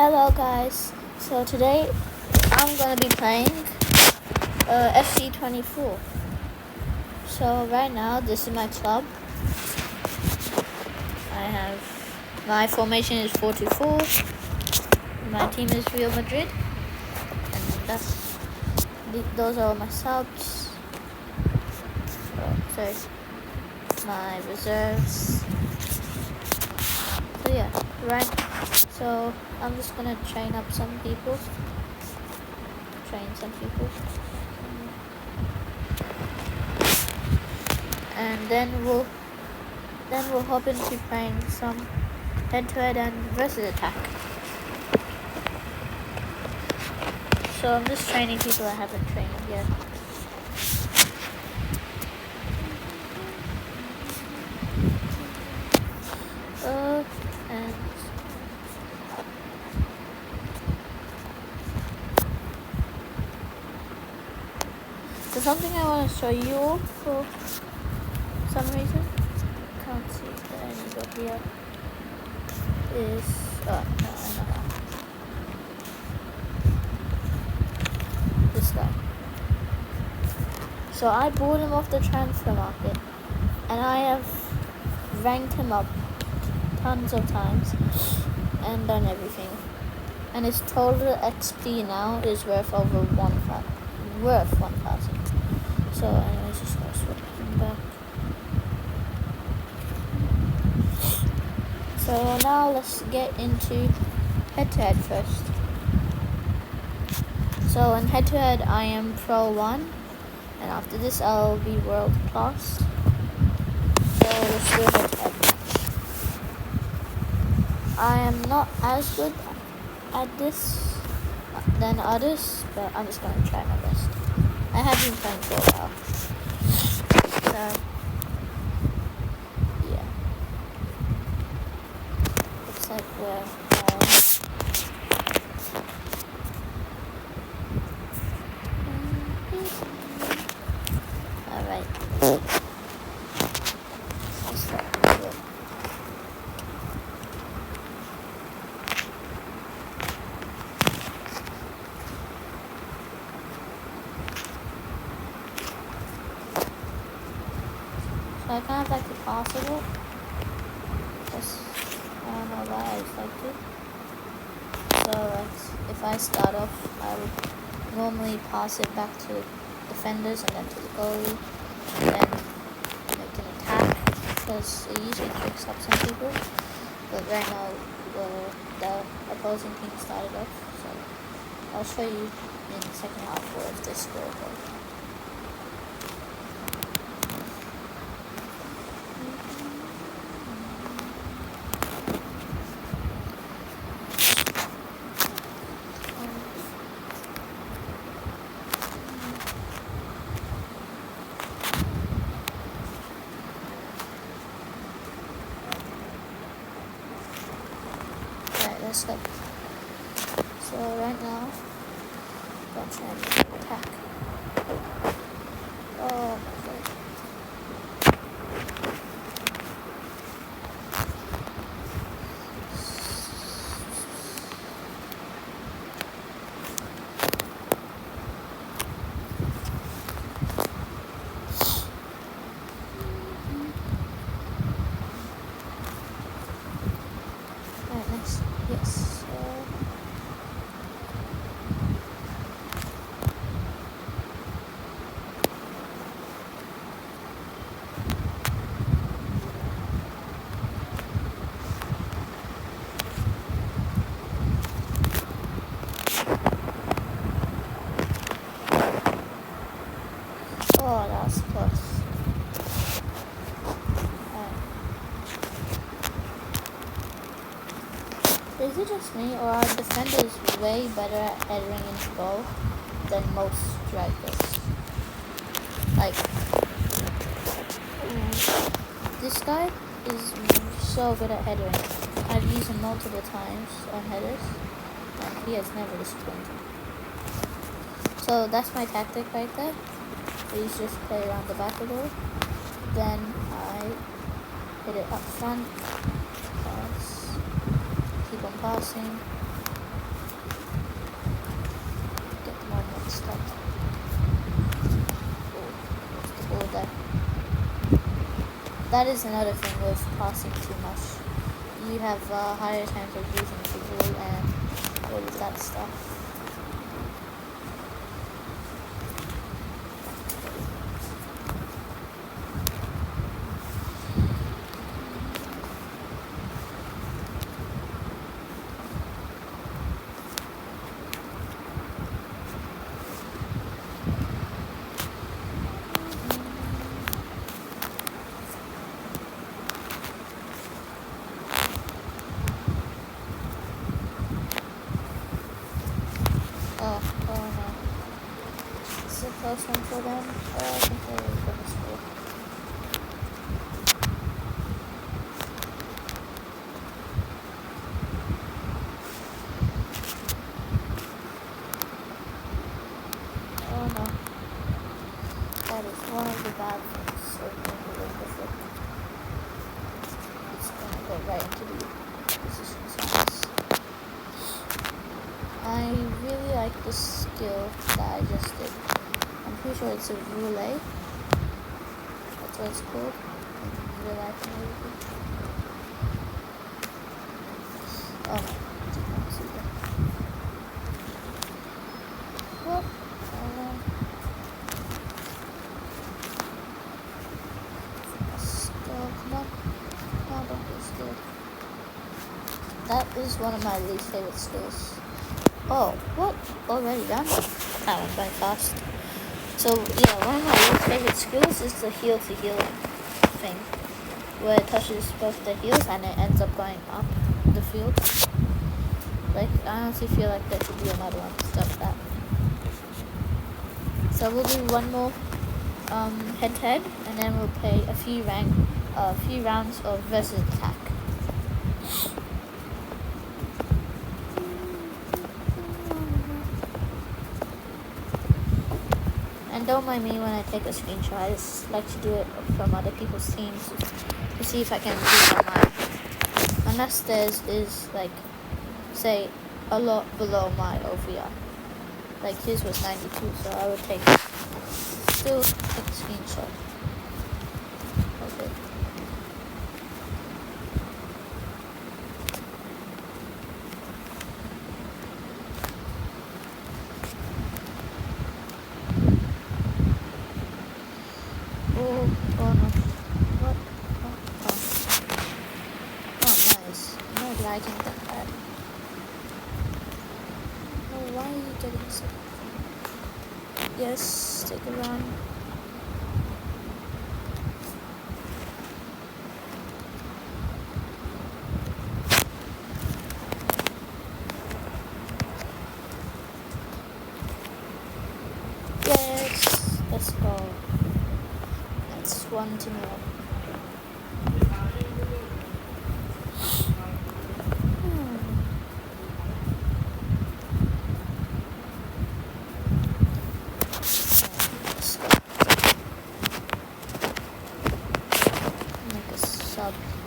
Hello guys, so today I'm gonna be playing FC24. So right now this is my club. My formation is 4-2-4. My team is Real Madrid, and those are all my subs. Sorry, my reserves. So yeah, right. So I'm just gonna train some people. And then we'll hop into playing some head-to-head and versus attack. So I'm just training people I haven't trained yet. And so something I want to show you all for some reason. Can't see it there anymore here. Is no, I know how. This guy. So I bought him off the transfer market, and I have ranked him up tons of times and done everything. And his total XP now is worth over 1,000. So anyways, just gonna switch him back. So now let's get into head-to-head first. So in head-to-head I am Pro 1, and after this I'll be World Class. So let's do a head-to-head match. I am not as good at this than others, but I'm just gonna try my best. I have been playing for a while. So yeah. Looks like we're alright. So I kind of like the possible. I don't know why I just like it. So if I start off, I would normally pass it back to defenders and then to the goalie, and then make an attack, because it usually picks up some people. But right now, the opposing team started off, so I'll show you in the second half where if they score a goal. Let's go. So right now, let's try and attack. Oh my god. Alright, next. Yes. Oh, that was close. Is it just me, or are defenders way better at headering into goal than most strikers? Like, this guy is so good at headering. I've used him multiple times on headers, and he has never disappointed. So that's my tactic right there. Is just play around the back of the goal. Then I hit it up front. Pass. Keep on passing. that is another thing with passing too much. You have a higher chance of losing people and all of that stuff. Oh no. This is a close one for them. I think they were going to score. Oh no. That is one of the bad things of being a little bit. It's going to go right into the position signs. I really like the skill that I just did. I'm pretty sure it's a roulette. That's what it's called. In real life, maybe. Oh no, did not see that. Well, still, come on. No, don't be scared. That is one of my least favorite skills. Oh, what? Already done? That went by fast. So, yeah, one of my least favorite skills is the heal to heal thing, where it touches both the heals and it ends up going up the field. Like, I honestly feel like there should be another one instead of that. So we'll do one more head-to-head, and then we'll play a few rounds of versus attack. And don't mind me when I take a screenshot. I just like to do it from other people's teams to see if I can improve on mine. Unless theirs is, like, say, a lot below my OVR. Like his was 92, so I would still take a screenshot. Okay. Oh no. What? Oh, nice. I'm not liking that bad. Oh, why are you getting so? Yes, take a run. Yes, let's go. That's 1-0.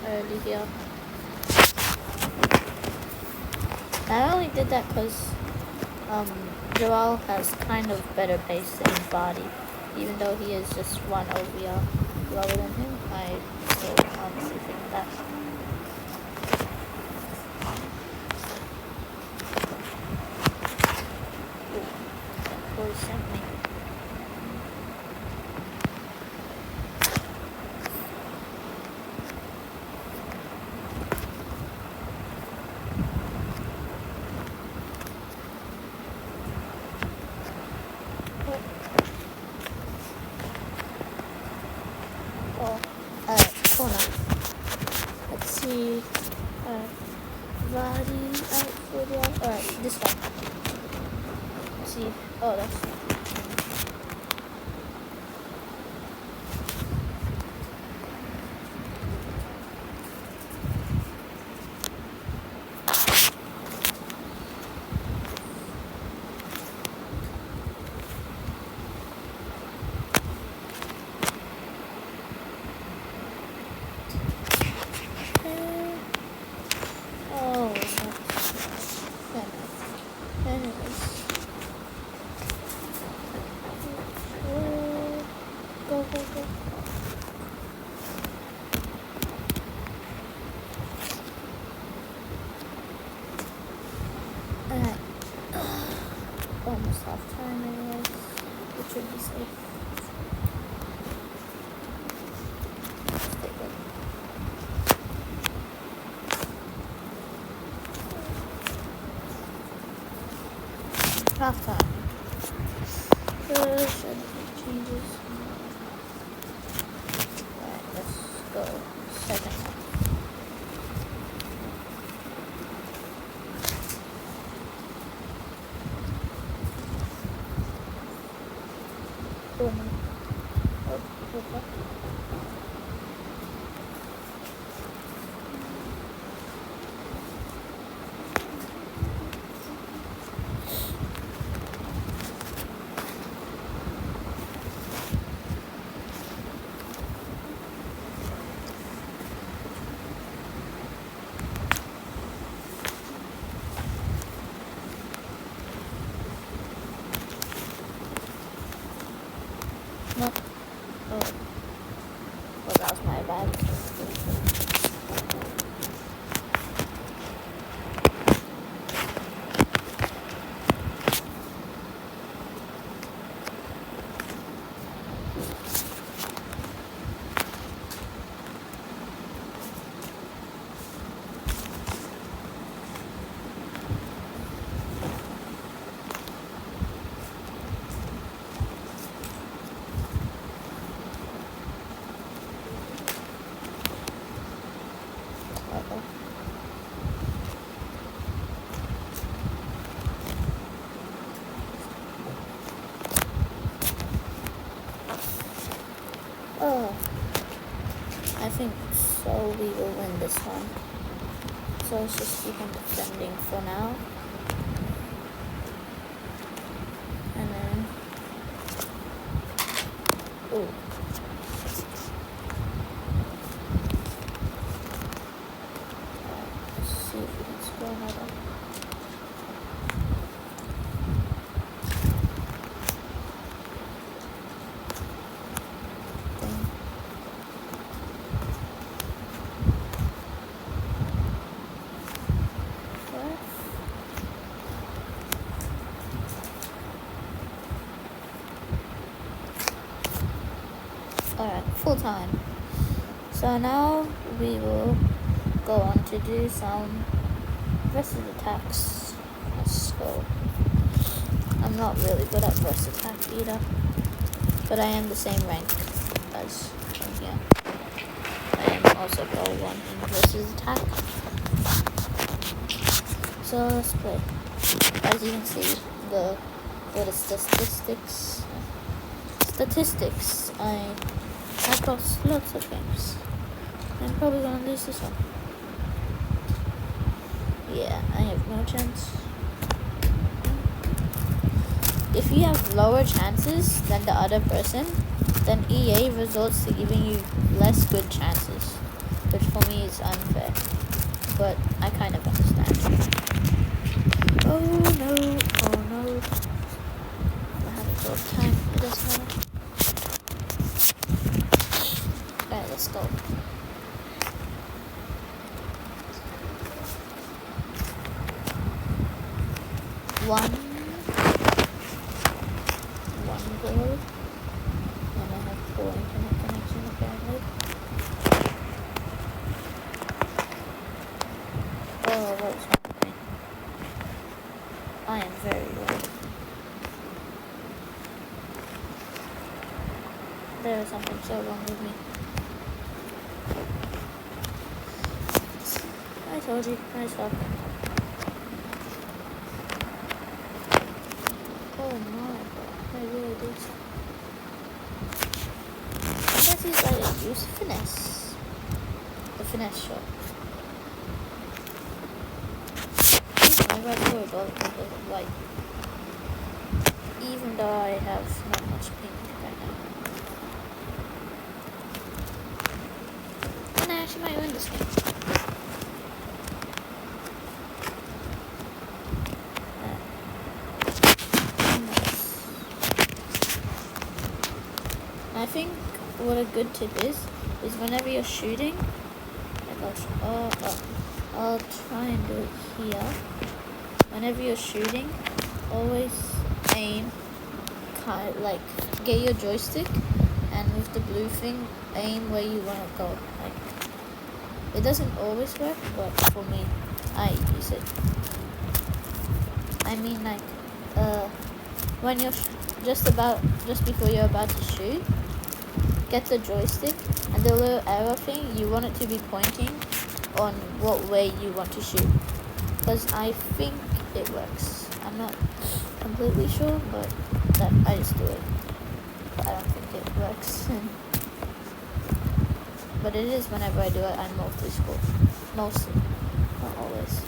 Early here. I only did that because Joel has kind of better pace than his body. Even though he is just 1 OVR lower than him, I still honestly think that. Ooh, that boy sent me. Corner. Let's see. Body out for the alright, this one. Let's see. Oh, that's almost half time anyways, which would be safe. Stay good. Half time. Should changes. Alright, let's go. Second half. No. Oh. Well, that was my bad. Uh-oh. Oh, I think so. We will win this one. So let's just keep on defending for now. And then, oh. Let's see if we can score another. Alright, full time. So now we will go on to do some versus attacks. Let's go. I'm not really good at versus attack either, but I am the same rank as here. I am also level 1 in versus attack. So let's play. As you can see, the statistics. I've lost lots of games. I'm probably gonna lose this one. Yeah, I have no chance. If you have lower chances than the other person, then EA resorts to giving you less good chances, which for me is unfair. But I kind of understand. Oh no, oh no. I have a short time for this one. Alright, let's go. One goal. And I have poor internet connection apparently. Oh, what's happening? I am very low. There is something so wrong with me. I told you, I suck. Oh my god, I really do suck. I guess he's like to use finesse. The finesse shot. My right forward doesn't white. Even though I have not much pink right now. And I actually might win this game. I think what a good tip is whenever you're shooting, I'll try and do it here. Whenever you're shooting, always aim, kind of like get your joystick, and with the blue thing, aim where you want to go. Like, it doesn't always work, but for me, I use it. I mean, like, when you're just before you're about to shoot, get the joystick, and the little arrow thing, you want it to be pointing on what way you want to shoot. Because I think it works. I'm not completely sure, but that I just do it. But I don't think it works. But it is whenever I do it, I mostly score. Mostly. Not always.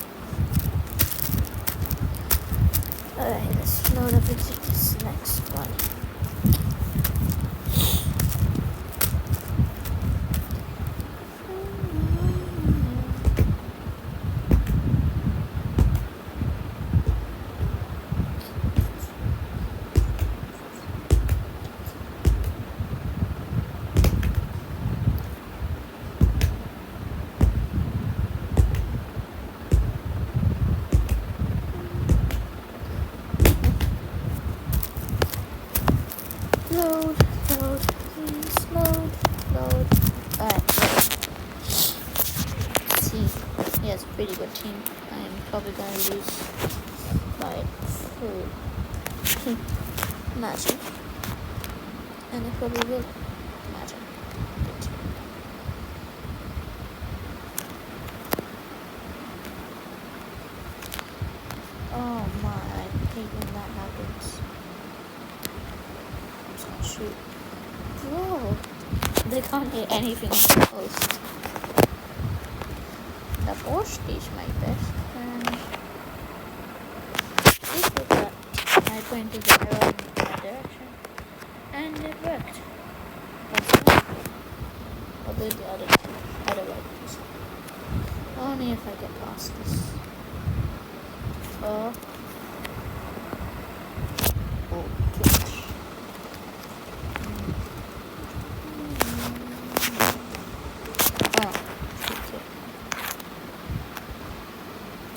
Alright, let's load up into this next one. Load, please, load. Alright, let's see. He has a pretty good team. I'm probably gonna lose by 4. Imagine. And I probably will. Imagine. Oh my, I hate when that happens. Shoot. Bro, they can't hit anything close. The Bosch is my best friend. This was that I pointed the arrow in that direction, and it worked. I'll do the other way. Only if I get past this. Oh, twitch.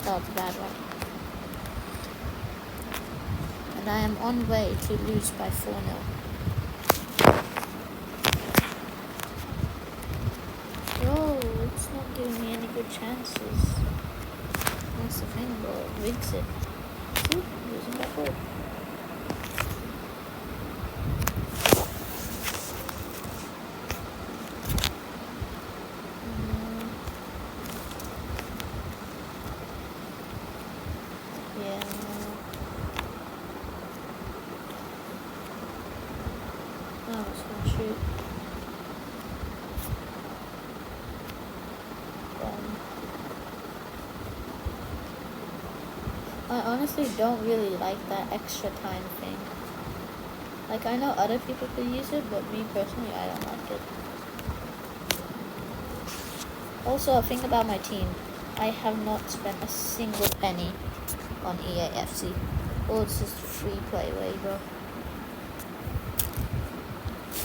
That was a bad one. And I am on way to lose by 4-0. Oh, it's not giving me any good chances. That's the thing, bro. It rigs it. See? I'm losing by 4. I honestly don't really like that extra time thing. Like, I know other people could use it, but me personally, I don't like it. Also, a thing about my team, I have not spent a single penny on EAFC. Oh, it's just free play bro.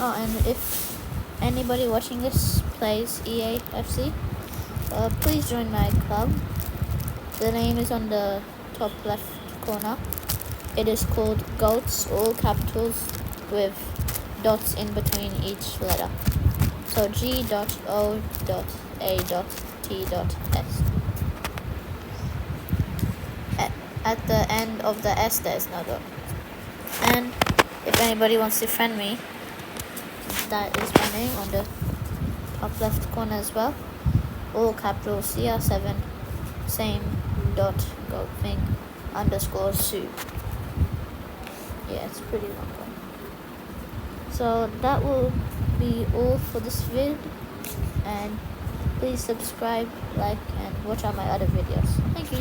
Oh, and if anybody watching this plays EAFC, please join my club. The name is on the top left corner. It is called GOATS, all capitals with dots in between each letter. So G.O.A.T.S. At the end of the S there is no dot. And if anybody wants to friend me, that is my name on the top left corner as well. All capitals, CR7, same dot goat thing _ Sue. Yeah, it's a pretty long one. So that will be all for this vid, and please subscribe, like, and watch out my other videos. Thank you.